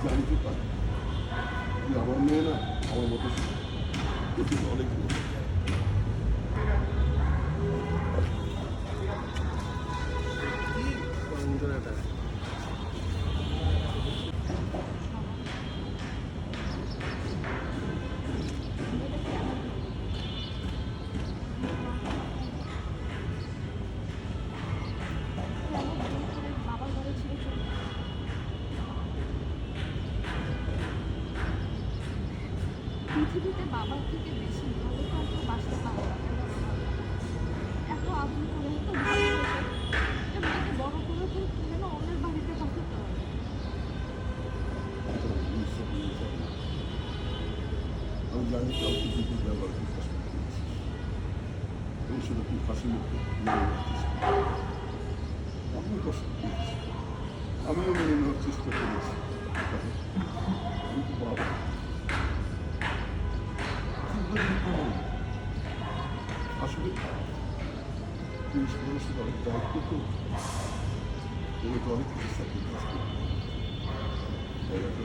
জানতে পারি যে আমার মেয়ে না আমার মতো অনেক পৃথিবীতে বাবার থেকে বেশি ভালো কাউকে বাসতে পারে না। এত আদর করে এত ভালোবাসে একটা মেয়েকে বড় করে তুই যেন অন্যের বাড়িতে পাঠাতে হবে। আমি জানি কাউকে দিতে ব্যবহার করতে এই শুধু তুই ফাঁসি মুক্তি আমিও কষ্ট পেয়েছি, আমিও মেনে নেওয়ার চেষ্টা করেছি। কিন্তু বাবা আসলে পুলিশ মানুষের অনেক দায়িত্ব তো তুমি তো অনেক কিছু স্যাক্রিফাইস করতে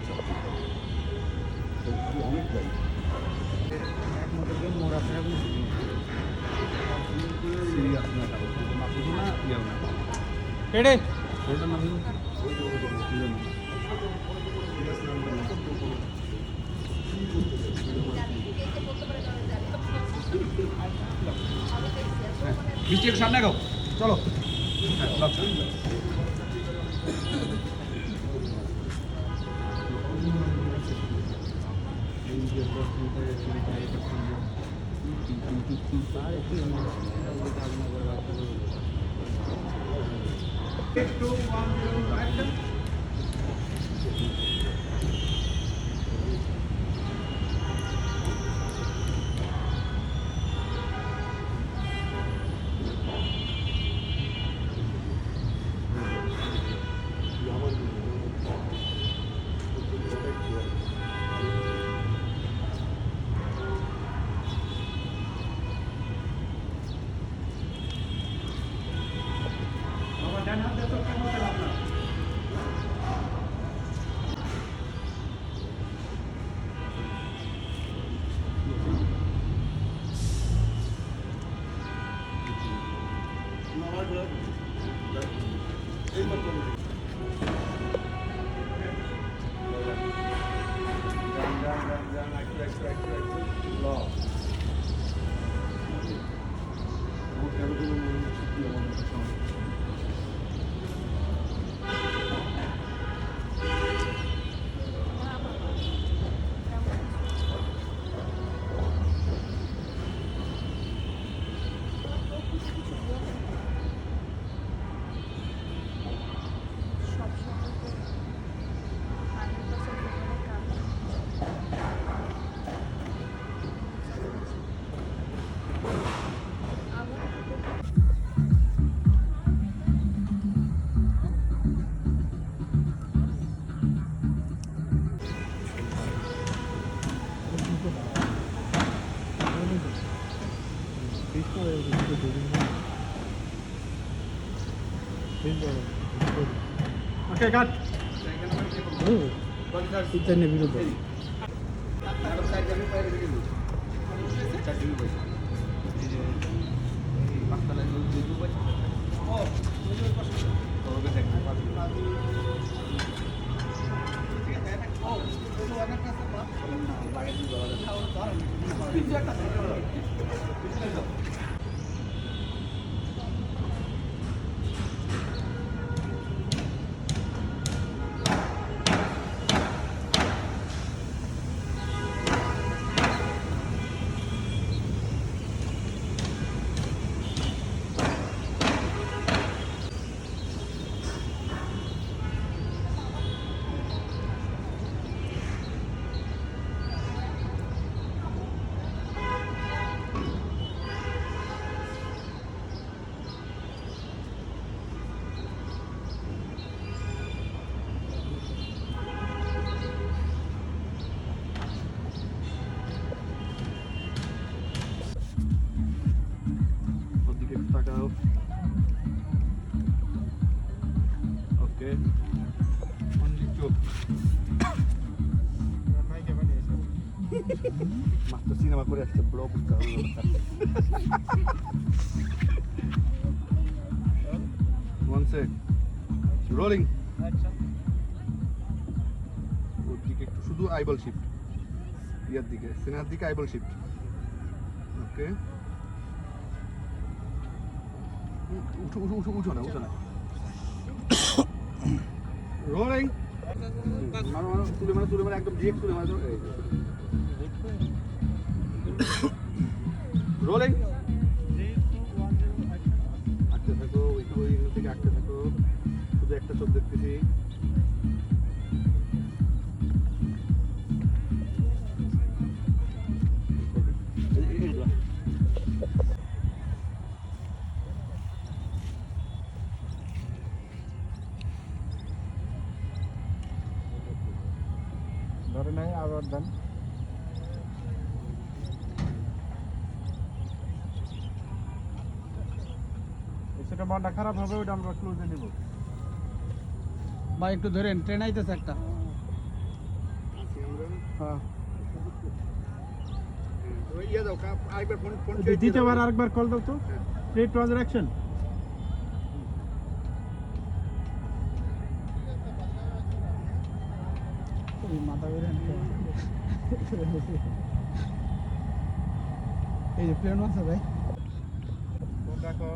চাকরি পাবে অনেক দায়িত্ব বৃষ্টির সামনে গো চলো ওকে কাট ইন্টারনেট বিরুদ্ধে Okay. On YouTube. মাত্র সিনেমা করে আসছে ব্লগ ওয়ান সেক রোলিং ওর দিকে একটু শুধু আইবল শিফট ইয়ার দিকে সিনার দিকে আইবল শিফট ওকে উঠো না রোলিং তুলে মানে একদম ডিরেক্ট তুলে মারো রোলিং আঁকতে থাকো ওই থেকে আঁকতে থাকো শুধু একটা চোখ দেখতেছি ধরে নাই আবার দেন সেটা মনটা খারাপ হবে ওটা আমরা ক্লোজে নিব ভাই একটু ধরেন ট্রেন আইতেছে একটা হ্যাঁ দ্বিতীয়বার আরেকবার কল দাও তো প্লে ট্রানজাকশন মাথা বেরেন এই যে প্লেন আছে ভাই দেখো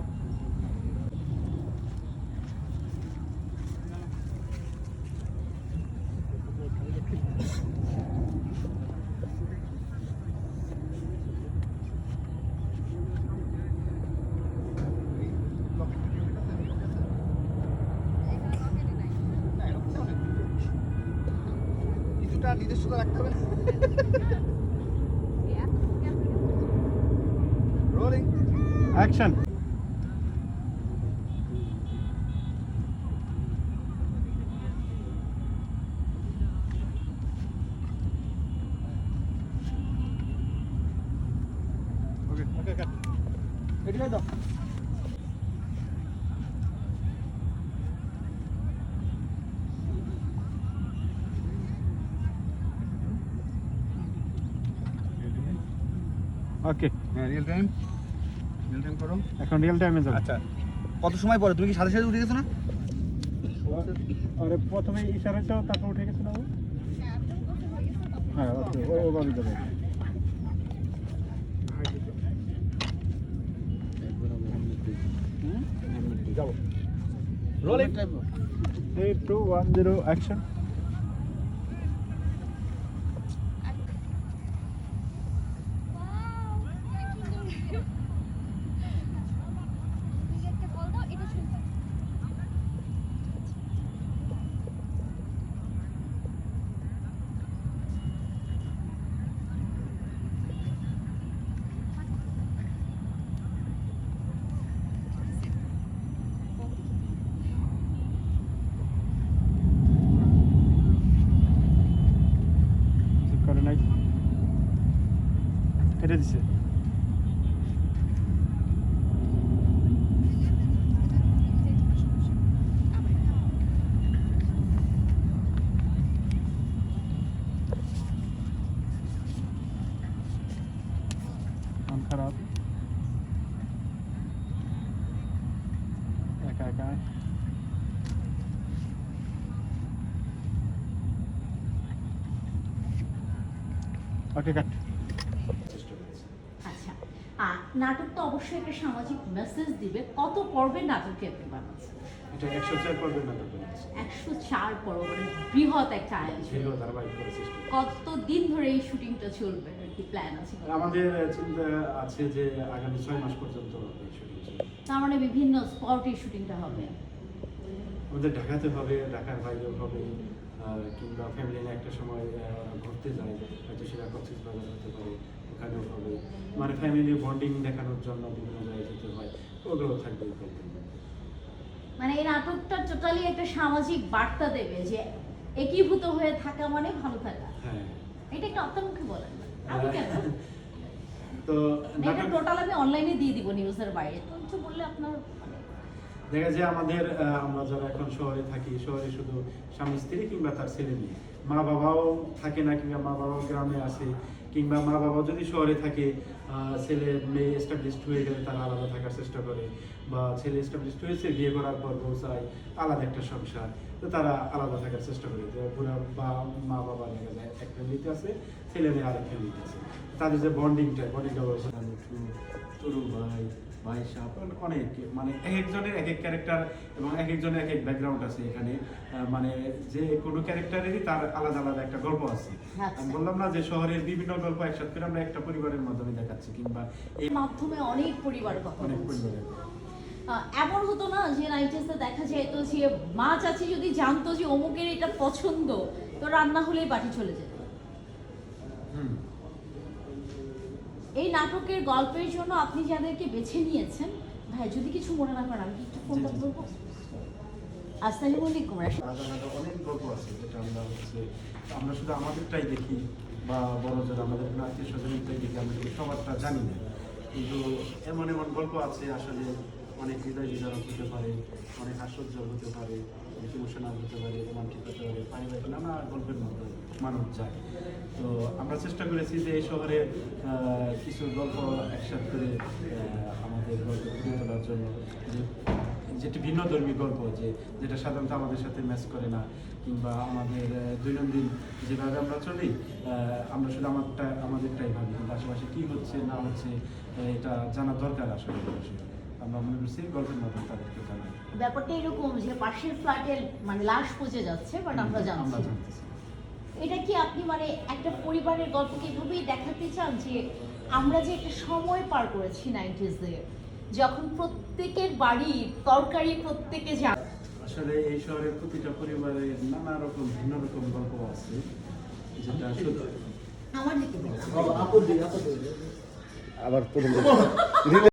নিজস্বতা রাখতে হবে রোলিং অ্যাকশন ওকে ওকে কাট এদিকে দাও ওকে হ্যাঁ রিয়েল টাইম করো এখন রিয়েল টাইমে যাও আচ্ছা কত সময় পরে তুমি কি সাথে সাথে উঠে গেছো না আরে প্রথমে ইশারা দাও তারপর উঠে গেছে না ও হ্যাঁ ওকে ও ভাবে যাবে যাও রোলিং 3 2 1 0 অ্যাকশন কেটে দিছে মন খারাপ একা একা ওকে কাট নাটক তো অবশ্যই একটা সামাজিক মেসেজ দিবে। কত পর্বের নাটকে আপনি বানাচ্ছেন? এটা 104 পর্বের নাটক বানাচ্ছি। 104 পর্ব, মানে বৃহৎ একটা আয়োজন। বৃহৎ ধারাবাহিক করে চেষ্টা। কতদিন ধরে এই শুটিংটা চলবে, কি প্ল্যান আছে? আমাদের চিন্তা আছে যে আগামী 6 মাস পর্যন্ত এই শুটিং চলবে। তার মানে বিভিন্ন স্পটে শুটিংটা হবে। আমাদের ঢাকাতে হবে, ঢাকার বাইরেও হবে, কিংবা ফ্যামিলি নিয়ে একটা সময় ঘুরতে যায়, হয়তো সেটা কক্সবাজার হতে পারে, ওখানেও হবে। মানে ফ্যামিলি বন্ডিং দেখানোর জন্য বিভিন্ন জায়গায় যেতে হয়, ওগুলো থাকবে। মানে এই নাটকটা টোটালি একটা সামাজিক বার্তা দেবে যে একীভূত হয়ে থাকা মানে ভালো থাকা। হ্যাঁ, এটা একটা অন্তর্মুখী বলেন না আমি কেন তো এটা টোটাল আমি অনলাইনে দিয়ে দিব নিউজের বাইরে, তো কিছু বললে আপনার দেখা যায় আমাদের আমরা যারা এখন শহরে থাকি, শহরে শুধু স্বামী স্ত্রী কিংবা তার ছেলে মেয়ে, মা বাবাও থাকে না, কিংবা মা বাবাও গ্রামে আসে, কিংবা মা বাবা যদি শহরে থাকে, ছেলে মেয়ে এস্টাবলিশড হয়ে গেলে তারা আলাদা থাকার চেষ্টা করে, বা ছেলে এস্টাবলিশড হয়েছে বিয়ে করার পর বউ চায় আলাদা একটা সংসার, তো তারা আলাদা থাকার চেষ্টা করে। যে পুরা বা মা বাবা দেখা যায় এক ফ্যামিলিতে আছে, ছেলে মেয়ে আরেক ফ্যামিলিতে আছে, তাদের যে বন্ডিংটা তরু ভাই ভাই সাহেব অনেক, মানে এক একজনের এক এক ক্যারেক্টার এবং এক একজনের এক এক ব্যাকগ্রাউন্ড আছে এখানে। মানে যে কোনো ক্যারেক্টারেরই তার আলাদা আলাদা একটা গল্প আছে। আচ্ছা। আমি বললাম না যে শহরের বিভিন্ন গল্প একসাথে করে আমরা একটা পরিবারের মাধ্যমে দেখাচ্ছি, কিংবা এই এর মাধ্যমে অনেক পরিবার কথা অনেক বলছে। পরিবারের এমন হতো না যে 90s-এ দেখা যেত যে মা চাচি যদি জানতো যে অমুকের এটা পছন্দ, তো রান্না হলেই বাড়ি চলে যেত। এই নাটকের গল্পের জন্য আপনি যাদেরকে বেছে নিয়েছেন, ভাই যদি কিছু মনে না করেন আমি কি একটু ফোনটা জি, জি। ধরবো? আসসালামু আলাইকুম। আলাদা আলাদা অনেক গল্প আছে যেটা আমরা শুধু আমাদেরটাই দেখি, বা বড় যারা আমাদের আত্মীয় স্বজনটাই দেখি, আমরা কিন্তু সবারটা জানি না। কিন্তু এমন এমন গল্প আছে আসলে অনেক হৃদয় বিদারক হতে পারে, অনেক আশ্চর্য হতে পারে, অনেক ইমোশনাল হতে পারে, রোমান্টিক হতে পারে, পারিবারিক নানা গল্পের মধ্যে মানুষ যায়। তো আমরা চেষ্টা করেছি যে এই শহরে কিছু গল্প একসাথে করে আমাদের গল্প ফুটিয়ে তোলার জন্য, যেটি ভিন্ন ধর্মী গল্প, যেটা সাধারণত আমাদের সাথে ম্যাচ করে না, কিংবা আমাদের দৈনন্দিন যেভাবে আমরা চলি, আমরা শুধু আমাদেরটাই ভাবি, কিন্তু আশেপাশে কী হচ্ছে না হচ্ছে এটা জানা দরকার আসলে। আমরা মনে করছি গল্পের মাধ্যমে তাদেরকে জানাই। ব্যাপারটা এরকম যে পাশের ফ্ল্যাটের মানে লাশ পচে যাচ্ছে, বাট আমরা জানছি। এটা কি আপনি মানে একটা পরিবারের গল্পকে এভাবেই দেখাতে চান যে আমরা যে একটা সময় পার করেছি 90s-এ, যখন প্রত্যেকের বাড়ির তরকারি প্রত্যেকে জানে? আসলে এই শহরের প্রতিটা পরিবারে নানা রকম ভিন্ন রকম গল্প আছে, যেটা সত্যি। আমার দিকে আবার প্রথম